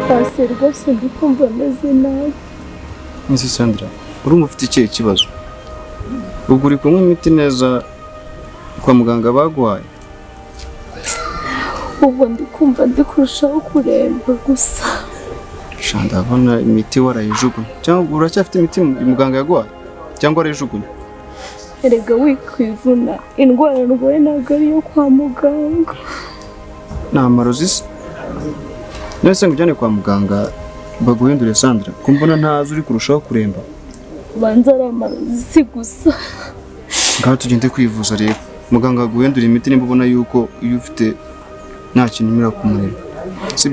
Pasi rwose ndikumva meze nabi. Nzi Sandra, urumva ufite ikihe kibazo? Ubwo uri kunywa imiti neza kwa muganga baguhaye? Ubwo ndikumva ndikurushaho kuremba gusa. Ndabona imiti warayijugunye. Cyangwa uracyafite imiti muganga yaguhaye? Cyangwa warayijugunye? Erega wikwivuna, indwara ndwaye ntabwo ari iyo kwa muganga. Ni amarozi se? Nese ngujyane kwa muganga baguhindure Sandra, kumbona ntazi uri kurushaho kuremba. Banza ari amarozi si gusa. Ngaho tugende kwivuza rero. Muganga aguhindura imiti nimba ubona yuko iyo ufite nta kintu imira kumurera.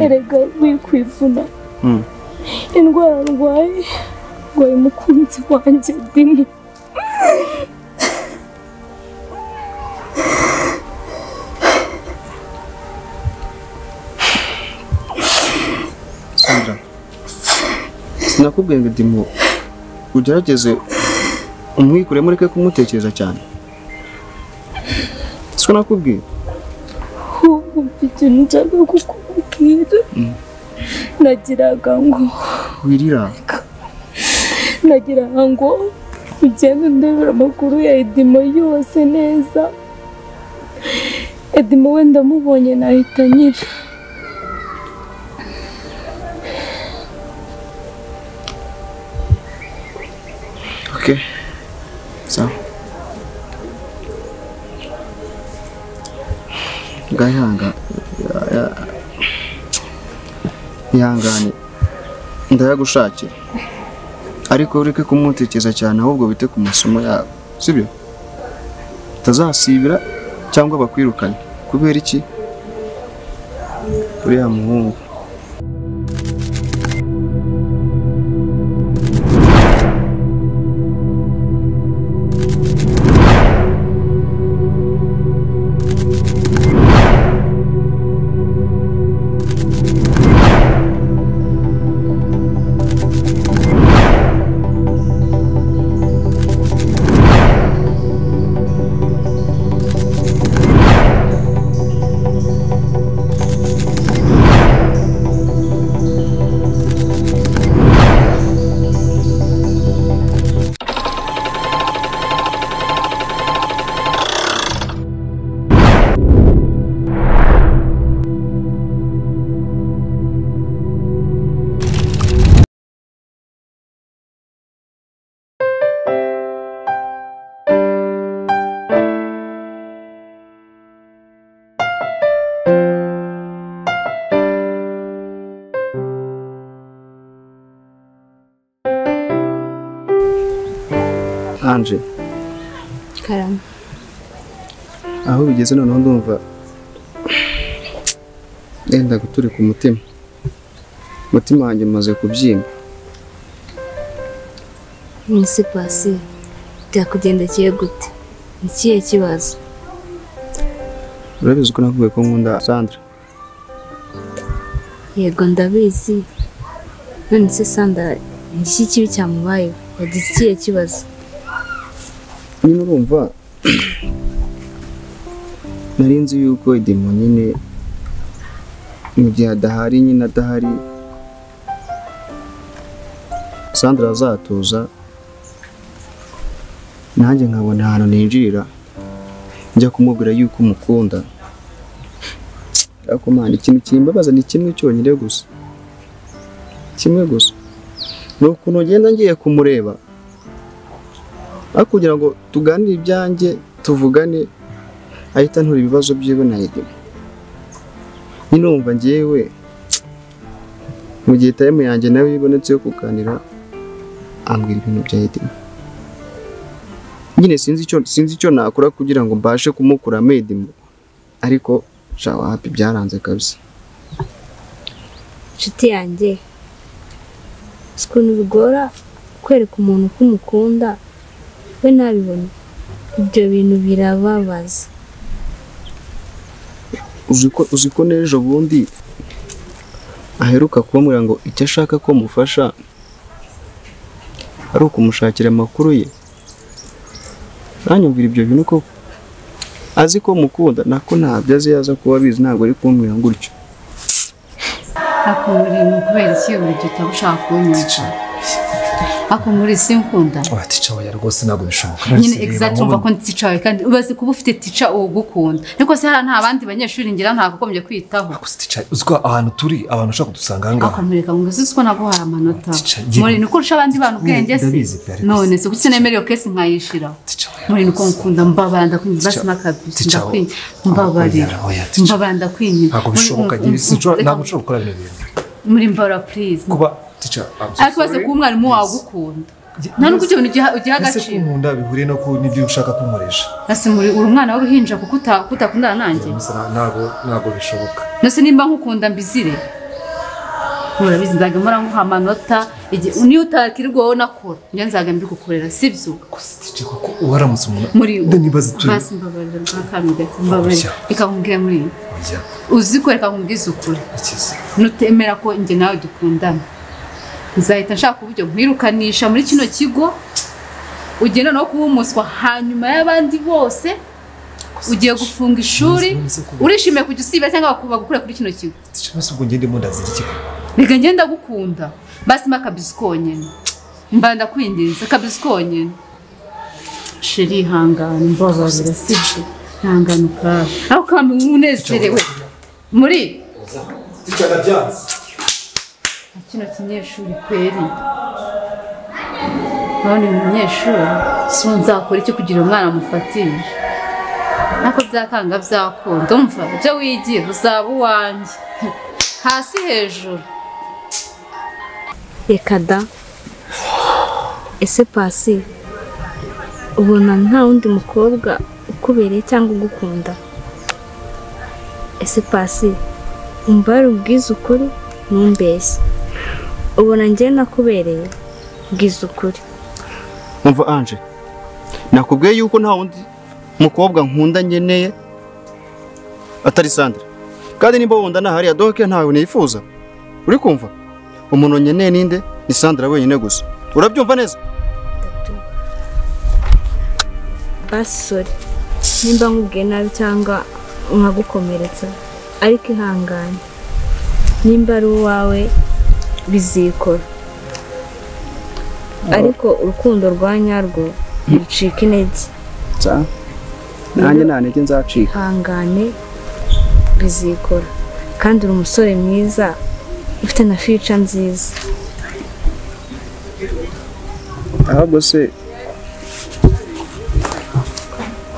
Erega wikwivuna. Indwara ndwaye umukunzi wanjye Dini. Sandra, sinakubwiye ngo Dimo ugerageze umwikure mureke kumutekereza cyane. Siko nakubwiye? Mfite nshaka kukubwira. Nagiraga ngo wirira. Nagiraga ngo ugende ndebera amakuru ya Edimo yose neza. Edimo wenda mubonye nahita nyira. Okay. So. Ihangane ndayagushakira ariko ureke kumutekereza cyane ahubwo bite ku masomo yawe sibyo utazasibira cyangwa bakwirukanye kubera iki uriya muhungu. Anje Karama aho bigeze noneho ndumva ndenda guturika umutima wanjye maze kubyimba. Nisi Pasi byakugendekeye gute? Ikihe kibazo? Urabizi ko navuye ko nkunda Sandra. Yego ndabizi. None se Sandra iki kibi cyamubaye yagize ikihe kibazo? Nyine urumva nari nzi yuko Edimo nyine mu gihe adahari nyine adahari Sandra azatuza nanjye nkabona ahantu ninjirira njya kumubwira yuko umukunda. Akomana ikintu kimbabaza ni kimwe cyonyine gusa. Kimwe gusa. Nuko nogenda ngiye kumureba kugira ngo tuganire ibyanjye tuvugane ahita ntura ibibazo byiwe na Edimo. Nyine umva ngewe mu gihe time yanjye nawe ibonetse yo kuganira ambwira ibintu bya Edimo. Nyine sinzi icyo nakora kugira ngo mbashe kumukuramo Edimo ariko shawa happy byaranze kabisa. Nshuti yanjye sikuntu bigora kwereka umuntu ko umukunda we ntabibone. Ibyo bintu birababaza. Uzi ko n'ejo bundi aheruka kumubwira ngo icyo ashaka ko mufasha ari ukumushakira amakuru ye. Nanyumvira ibyo bintu ko azi ko mukunda nako ntabyo azi yaza kuba bizi ntabwo ari kumbwira gutyo. Akomuri ni ukubera iki buri gihe utabashaka kunyumva. Akomuri sinkunda. Ticha oya rwose ntabwo bishoboka. Nyine exact umva ko ticha wawe kandi ubaze kuba ufite ticha ugukunda. Niko se nta bandi banyeshuri ngira nta gukombye kwitaho. Ticha uzwa ahantu turi abantu ushaka kudusanga hanga. Akomuri kanguze siko naguhaye amanota. Muri nuko urusha abandi bantu ubwenge se. None se kuki nemereye kese nkayishira. Muri nuko nkunda mbabanda kwinyi basi makabisi ndakwinyi mbabarira. Mbabanda kwinyi. Ntabwo bishoboka ntabwo ushobora gukora ibintu bintu. Muri mbara please. Kuba ticha Akwaze ku mwarimu wagukunda. Nta nuko ibintu ugiha agaciro. Ese kumunda bihuriye no ku nibyo ushaka kumuresha. Ase muri uri umwana w'uruhinja kuko utakundana nanjye. Ntabwo bishoboka. Nose nimba nkukunda mbizire. Murabizi nzaga muranguha amanota niyo utakirwaho nakora. Njye nzaga mbikukorera sibyo. Ticha kuko uharamutse umuntu. Muri nibaza turi. Basi mbabarira bwakamiga mbabarira. Ikakumbwira muri. Uziko reka kumbwiza ukuri. Nutemera ko njye nawe dukundana. Nzahita nshaka uburyo nkwirukanisha muri kino kigo ugenda no kuba umuswa hanyuma y'abandi bose ugiye gufunga ishuri urishimiye kujya usiba cyangwa bagukure kuri kino kigo. Basi ubwo ngende mundazira iki? Reka ngenda gukunda basi makabisi konyene mbanda kwindinza kabisi konyene sheri hangana mbabarira sibyo hanganuka aho kambi unezerewe muri Ticha byanze. Kino kinyeshuri kweri none umunyeshuri sinzakora iki kugira umwana mufatije nako byakanga byakunda umva ibyo wigira uzaba uwanjye hasi hejuru reka da ese pasi ubona nta wundi mukobwa ukubereye cyangwa ugukunda ese pasi umbara ubwiza ukuri numbeshye ubona njye nakubereye bwiza ukuri. Umva Anje nakubwiye yuko nta wundi mukobwa nkunda ngeneye atari Sandra kandi nimba wunda nahari ya doke ntawe nifuza uri kumva umuntu ngeneye ninde ni Sandra wenyine gusa urabyumva neza. Basore nimba nkubwiye nabi cyangwa nkagukomeretsa ariko ihangane nimba ari uwawe bizikora ariko urukundo rwa nyarwo rucika intege nanjye nta ntege nzacika. Hangane bizikora kandi uri umusore mwiza ufite na future nziza. Ahubwo se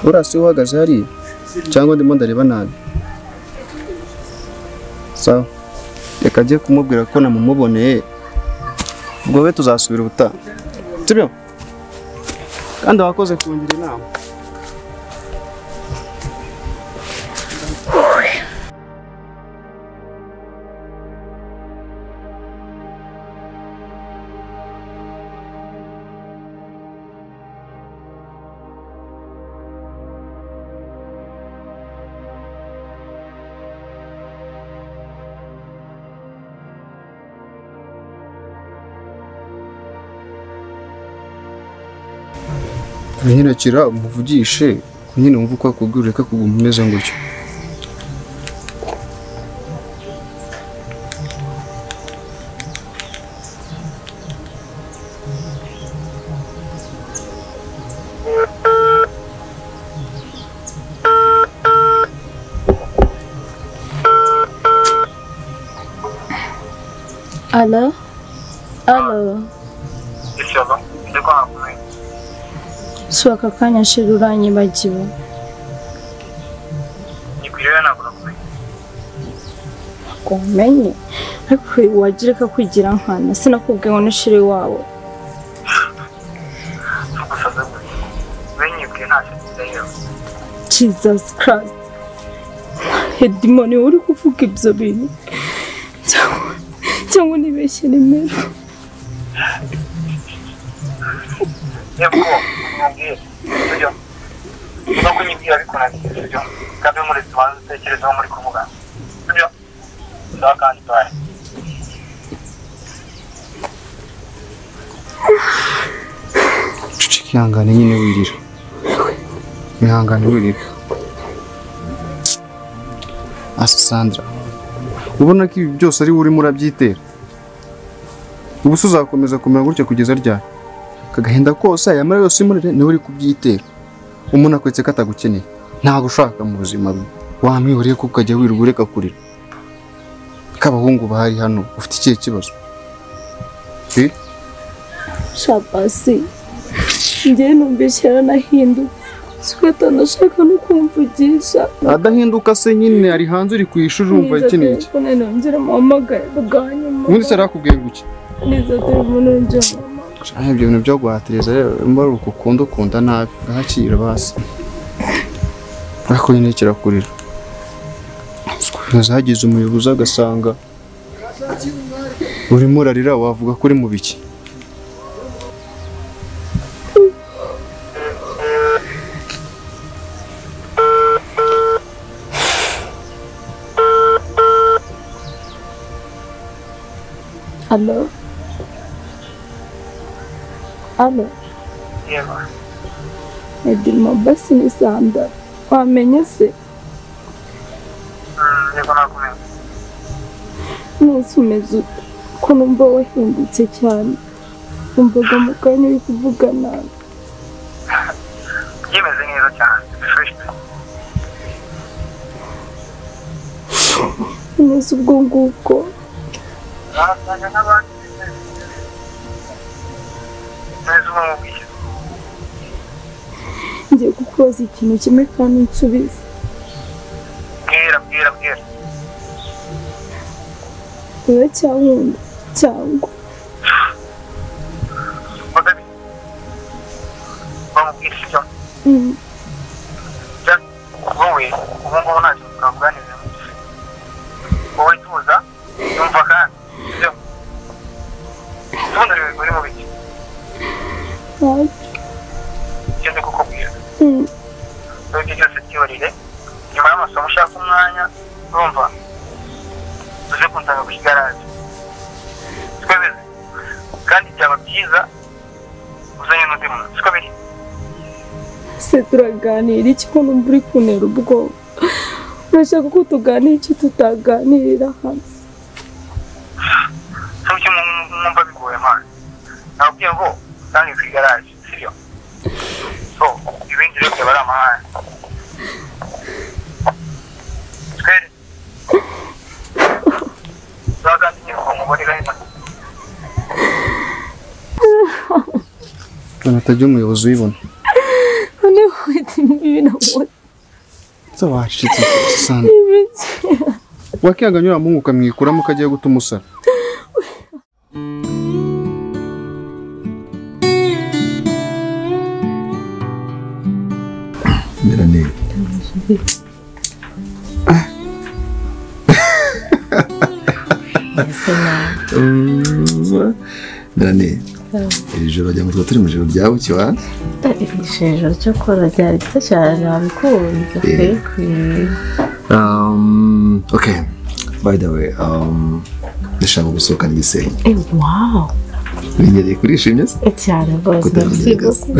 urasi uhagaze hariya cyangwa ndimo ndareba nabi? Sawa reka ajye kumubwira ko namumuboneye ubwo we tuzasubira ubutaha sibyo kandi wakoze kungira inama. Nyine kira umuvugishe nyine wumva uko akubwira reka kuguma umeze ngutyo. Alo? Alo? Ishyamba, ndiko hakumenye. Suaka kanya shiri uranyibagiwe. Nikwiriwe nabura kumenye. Kumenye? Ariko wagireka kwigira nkana sinakubwiye ngo nishiri wawe. Tugusaze gute. Menye bwe ntacyo kizayo. Jesus Christ. Hedimoni uri kuvuga ibyo bintu. Cyangwa nibeshye nimero. Yego, mubwiye. Sibyo. Uza kunyibwira bikunaniye, sibyo. Kandi muri tubanze utekerezaho muri kuvuga. Sibyo. Sawa kandi tayi. Ihangane nyine wirira. Ihangane wirira. Asa Sandra. ubona ko ibi byose ari urimo urabyitera. Ubu se uzakomeza kumera gutya kugeza ryari? Kagahinda kose aya mara yose muri niwe uri kubyitera. Umuntu akwetse ko atagukeneye, ntabwo ushaka mu buzima bwe. Wamwihoreye ko ukajya wirirwa ureka kurira. Kabahungu bahari hano ufite ikihe kibazo? Shabasi njye numvise yaranahindutse sikata ndashaka no kumvugisha. Adahinduka se nyine ari hanze uri kwishuri umva ikeneye iki? None nongera muhamagara bwanyuma. Ubundi se arakubwiye guki? Niza telefone nongera. Ibyo bintu byo guhatiriza rero mbara ukunda nabi gahakira basi. Ariko nyine kirakurira. Hagize umuyobozi agasanga urimo urarira wavuga ko uri mu biki? Allo? Allo? Yego. Edima basi ni Sandra. Wamenye se? Yego nakumenya. Nese umeze ute? Ko numva wahindutse cyane. Umvaga mu kanya uri kuvuga nabi. Yemeze neza cyane. Bifashwe. Nese ubwo ngubwo. Nasanga n'abandi. Neza umubwiye. Ngiye kukubaza ikintu kimwe kandi nsubize. Bwira. Wowe cyangwa cyangwa Bagabi. Bamubwira icyo. Wowe ubu ngubu nta kintu twavuganira. Wowe tuza yumva kandi ibyo ubundi uri mu biki icyo ndi kukubwira ibyo byose byihorere nyuma y'amasomo ushaka umwanya urumva uze kunsanga ku igaraje siko biri kandi byaba byiza uzanye n'undi muntu siko biri se turaganira iki ko numva uri kuntera ubwoba urashaka ko tuganira iki tutaganirira hano icyo mwumva bigoye mani nababwiye ngo usange ku igaraje sibyo so ibindi rero byaba ari amahane twere tuzaganira ku mubonera hino Atajya umuyobozi uyibona. none wite ibi nabona Se washitse Sandra. Wakiyaganyura mu ukamwikuramo kagiye gutuma usara. Mirane. Mirane. Iri joro rya mutwe turi mu joro rya buki wa? Ijoro cyo kora ryari rito cyane wabikunze. Okay. By the way, ndashaka gusohokana igisenge. Wow. Binyereye kurishimye se? Cyane rwose. Merci beaucoup.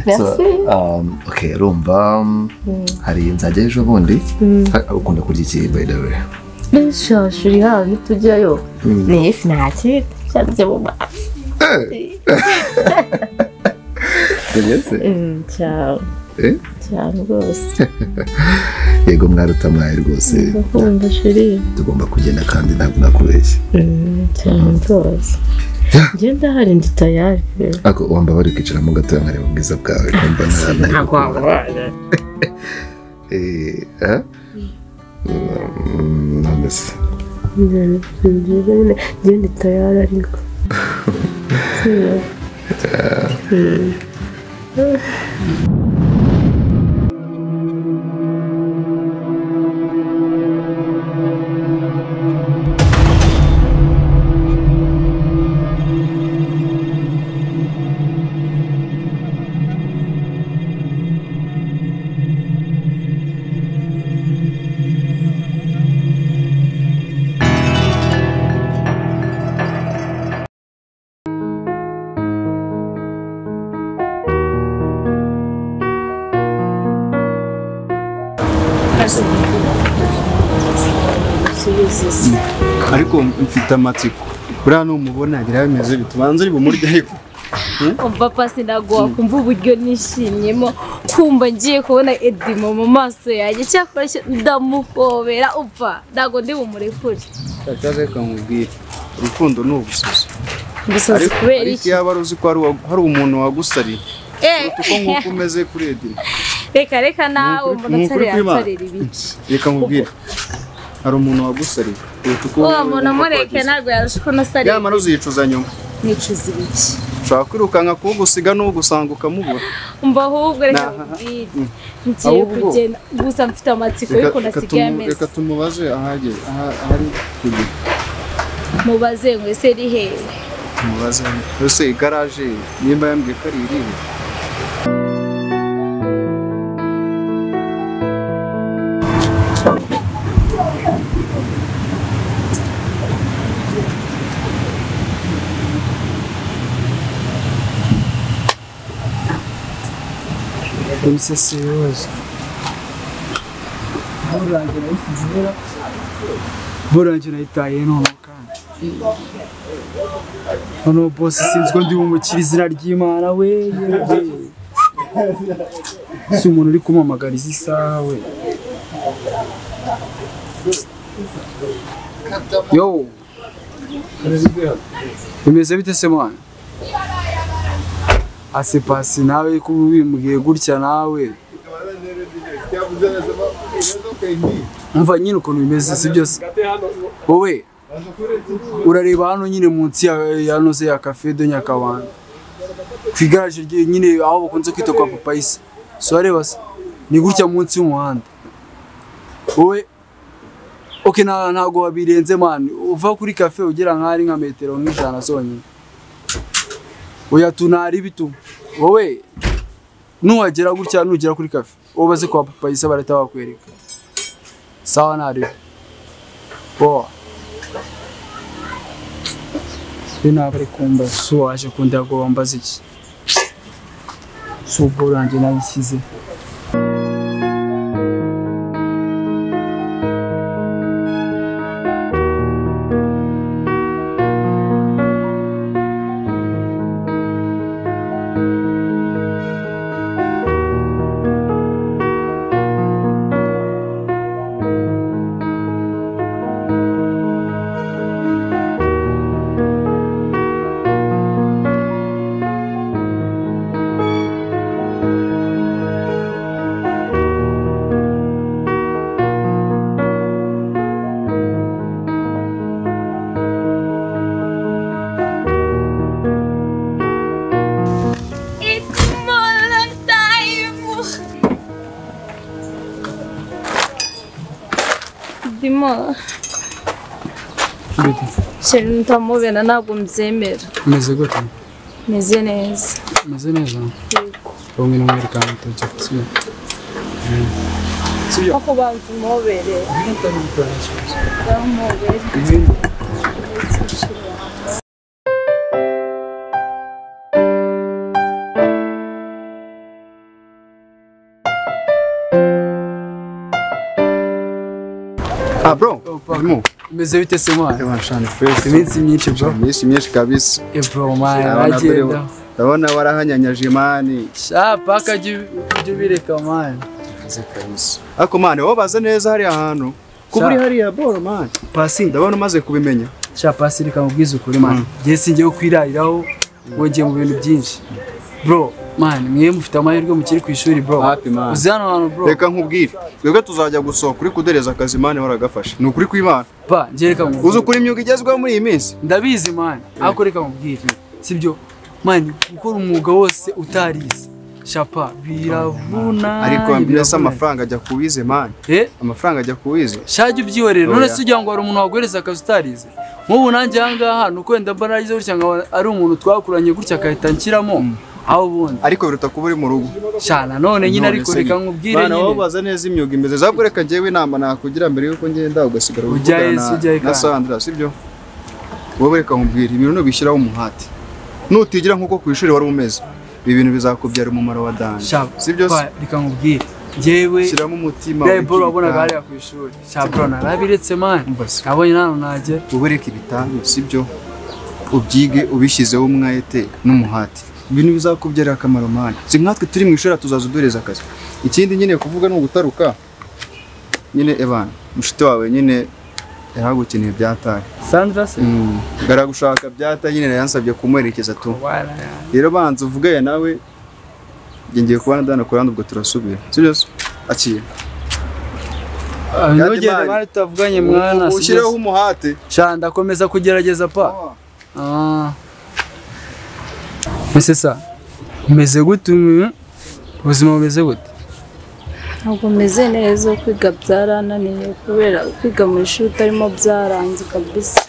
Merci. Okay, rumva hari nzajya ejo bundi. Ukunda kurya iki by the way? Shashu uri hano nitujyayo. Ni ifi ntakiri. Cyane mu mazi. Ciao. Cyane rwose. Yego mwaruta mwaye rwose. Ndakunda shiri. Tugomba kugenda kandi ntabwo nakubeshye. Cyane rwose. Ngenda hari ndi tayari. Ako wamba bari kwicara mu gato nkareba ubwiza bwawe kumva ntabwo wabona. Nandese. Ngenda tayari ariko. subize ariko mfite amatsiko buriya numubona agira bimeze bitubanza uri bumurya ariko umva pasi ntabwo wakumva uburyo nishimyemo kumva ngiye kubona Edimo mu maso yanjye cyakora ndamuhobera upfa ntabwo ndi bumurekure cyakaze kamubwira urukundo ni ubusazi gusaza kubera iki yaba aruzi ko hari umuntu wagusariye uko nk'uko umeze kuri Edimo reka nawe mbona atsarira ibiki reka mubwire hari umuntu wagusariye uwo muntu amureke ntabwo yarusha ko nasariye yamara uzicuza nyuma nicuza ibiki ushobora kwirukanka kugusiga n'ugusanga ukamubura umva ahubwo reka mubwire ngiye kugenda gusa mfite amatsiko yuko nasigaye ameze reka tumubaze ahari kugira mubaze ngo ese ri hehe mubaze ese igaraje nimba yambwiye ko ari irihe imisatsi yose burangira yitaye none kandi hano boss sinzi ko ndi umukiri izina ry'Imana we si umuntu uri kumamagara izi saha we yo bimeze bite se mwana ase pasi nawe kubimbwiye gutya nawe umva nyine ukuntu bimeze si byose wowe urareba hano nyine munsi ya noze ya cafe de Nyakabanda kwigaraje nyine aho bakunze kwita kwa papa Isa so areba se ni gutya munsi y'umuhanda wowe okay ntago wabirenze man uva kuri cafe ugera nk'ari nka metero nk'ijana zonyine oya tunari bitu wowe nuwagera gutya nugera kuri cafe ubaze kwa papa Isa bareta bakwereka sawa nari bo bina bari kumba so waje kunda go wambaza iki so boranje nayisize Edimo Sheri ntamubena ntabwo mbyemera meze gute meze neza bamwe n'Amerika mutajya siyo ako bantu mobere bro meze bite se mwana washana fresh iminsi myinshi bro iminsi myinshi kabisa bro mwana agenda ndabona warahanyanyaje mani paka jya bireka mwana kabisa ako mwana wabaza neza hari ahantu kuburi hari ya bro mwana pasi ndabona umaze kubimenya pasi reka mubwize ukuri mwana giye singiye kwirariraho wongeye mu bintu byinshi bro man mwe mufite amahirwe mukiri ku ishuri bro uzana hano bro reka nkubwire twebwe tuzajya gusohoka kuri kudereza akazi mane waragafashe ni ukuri kw'Imana ngiye reka nkubwire uzi ukuri imyuga igezweho muri iyi minsi ndabizi man ako reka nkubwire sibyo man gukora umwuga wose utarize shapa biravuna ariko mbese amafaranga ajya kuwize man amafaranga ajya kuwize shaje ubyihorera none se ugira ngo ari umuntu waguhereza akazi utarize nk'ubu nanjye ahangaha nuko ndamba narize gutya ngo ari umuntu twakuranye gutya akahita nshyiramo aho bundi ariko biruta kuba uri mu rugo cyane none nyine ariko reka nkubwire nyine bana babaza neza imyuga imeze zabwo reka jewe inama nakugira mbere yuko ngenda ugasigara ujya na Sandra sibyo wowe reka nkubwire ibintu no bishyiraho umuhati nutigira nkuko ku ishuri wari umeze ibi bintu bizakubyara umumaro wa danje sibyo reka nkubwire jewe shyiramo umutima Bro wabonaga hariya ku ishuri sha bro narabiretse man nabonye nano najye ubereka ibitanu sibyo ubyige ubishyizeho umwete n'umuhati ibintu bizakubyera akamaro man si nkatwe turi mu ishuri tuzaza udureza akazi ikindi nyine kuvuga no gutaruka nyine ebana mushite wawe nyine yaragukeneye byataye Sandra se garagushaka byataye nyine yansabye kumwerekeza tu rero banza uvugaye nawe ngiye kubana dana kuranda ubwo turasubira sibyo akiye nogende mari tavuganye mwana ushireho umuhate sha ndakomeza kugerageza pa Mesesa umeze gute ubuzima bumeze gute ntabwo meze neza kwiga byarananiye kubera kwiga mu ishuri utarimo byaranze kabisa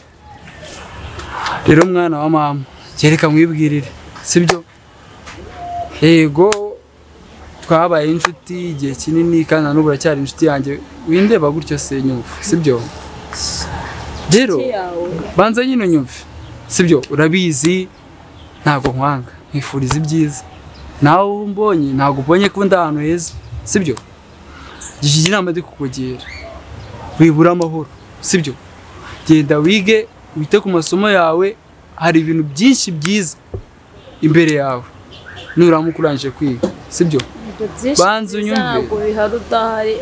rero mwana wa mama kereka mwibwirire sibyo yego twabaye inshuti igihe kinini kandi n'ubu uracyari inshuti yanjye windeba gutyo se nyumva sibyo rero banza nyine nyumve sibyo urabizi ntago nkwanga nkifuriza ibyiza nawe umbonye ntago ubonye ko ndahantu heza sibyo gishije inama ndi kukugira wibura amahoro sibyo genda wige wite ku masomo yawe hari ibintu byinshi byiza imbere yawe nuramukurangije kwiga sibyo banza unyumve ntabwo bihari udahari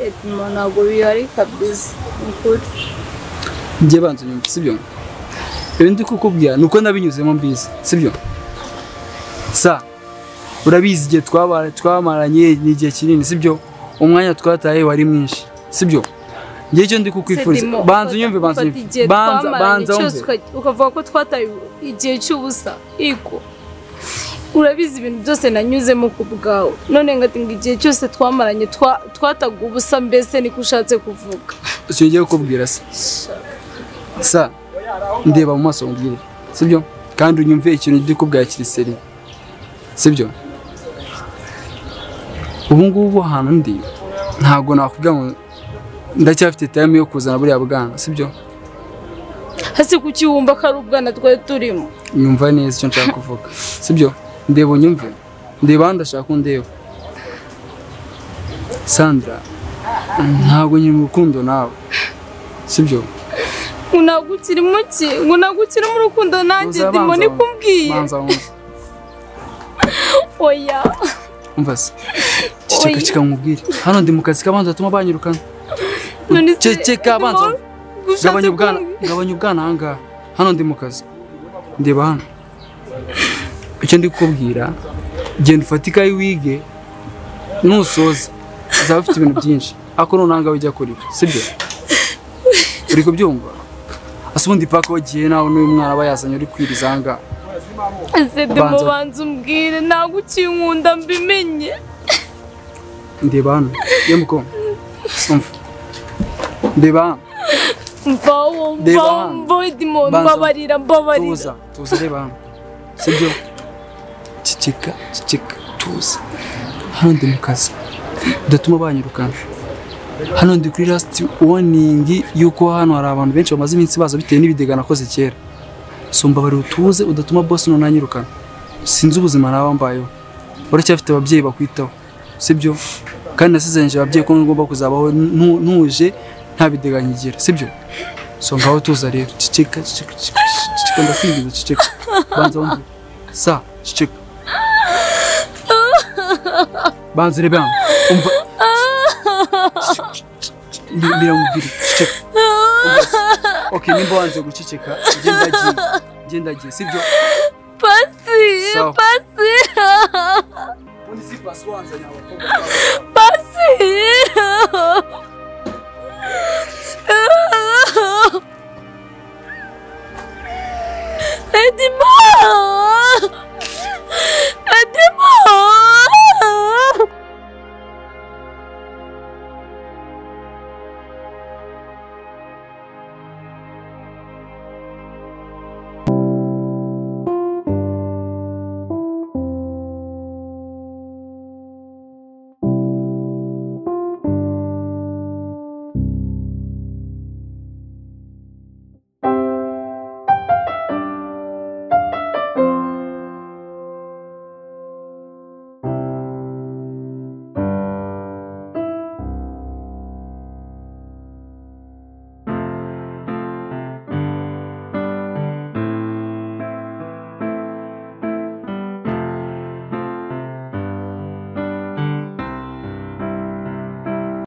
ntabwo bihari kabisa ukuri njye banza unyumve sibyo ibindi kukubwira nuko nabinyuzemo mbizi sibyo sa urabizi igihe twamaranye n'igihe kinini sibyo umwanya twataye wari mwinshi sibyo ngiye cyo ndi kukwifuriza banza unyumve banza umve ukavuga ko twataye igihe cy'ubusa iko urabizi ibintu byose nanyuzemo ku bwawe none ngatinga igihe cyose twamaranye twataga ubusa mbese niko ushatse kuvuga icyo ngiye kukubwira se sa ndeba mu maso mbwire sibyo kandi unyumve ikintu ndi kubwira kiri seri sibyo ubu ngubu ahantu ndi ntabwo nakubwira ngo ndacyafite time yo kuzana buriya bwana sibyo hasi kuki wumva ko ari ubwana twari turimo nyumva neza icyo nshaka kuvuga sibyo ndeba unyumve ndeba ndashaka undeba Sandra ntabwo nyiri mu rukundo nawe sibyo unagukira muki unagukira mu rukundo nanjye ndimo nikumbwiye banza wumve oya umva se ceceka mubwire hano ndi mu kazi kabanza atuma banyirukana ceceka banza gabanya ubwana ahangaha hano ndi mu kazi ndeba hano icyo ndi kukubwira genda ufate ikayi wige nusoza uzaba ufite ibintu byinshi ariko nunanga wijya kurira sibyo uri kubyumva ase ubundi paka wagiye nawe n'uyu mwana aba yazanye uri kwiriza ahangaha ese ndimo banza umbwire ntabwo ukinkunda mbimenye ndeba hano yemuko umva ndeba hano mvaho ndimo mbabarira tuza reba hano sibyo ceceka tuza hano ndi mu kazi udatuma banyirukana hano ndi kuri last warning yuko hano hari abantu benshi bamaze iminsi baza bitewe n'ibidega nakoze kera somba bari utuze udatuma boss none anyirukana sinzi ubuzima nawe mbayeho uracyafite ababyeyi bakwitaho sibyo kandi nasizenje ababyeyi ko ngomba kuzabaho ntuje nta bidega nyigira sibyo so ngaho tuza rero ceceka ndakwigiza ceceka banza wumve sa ceceka banza rebe hano umva biramubwira ceceka okay nimba wanze guceceka ngendagiye sibyo pasi undi si pasi wanzanya abakobwa pasi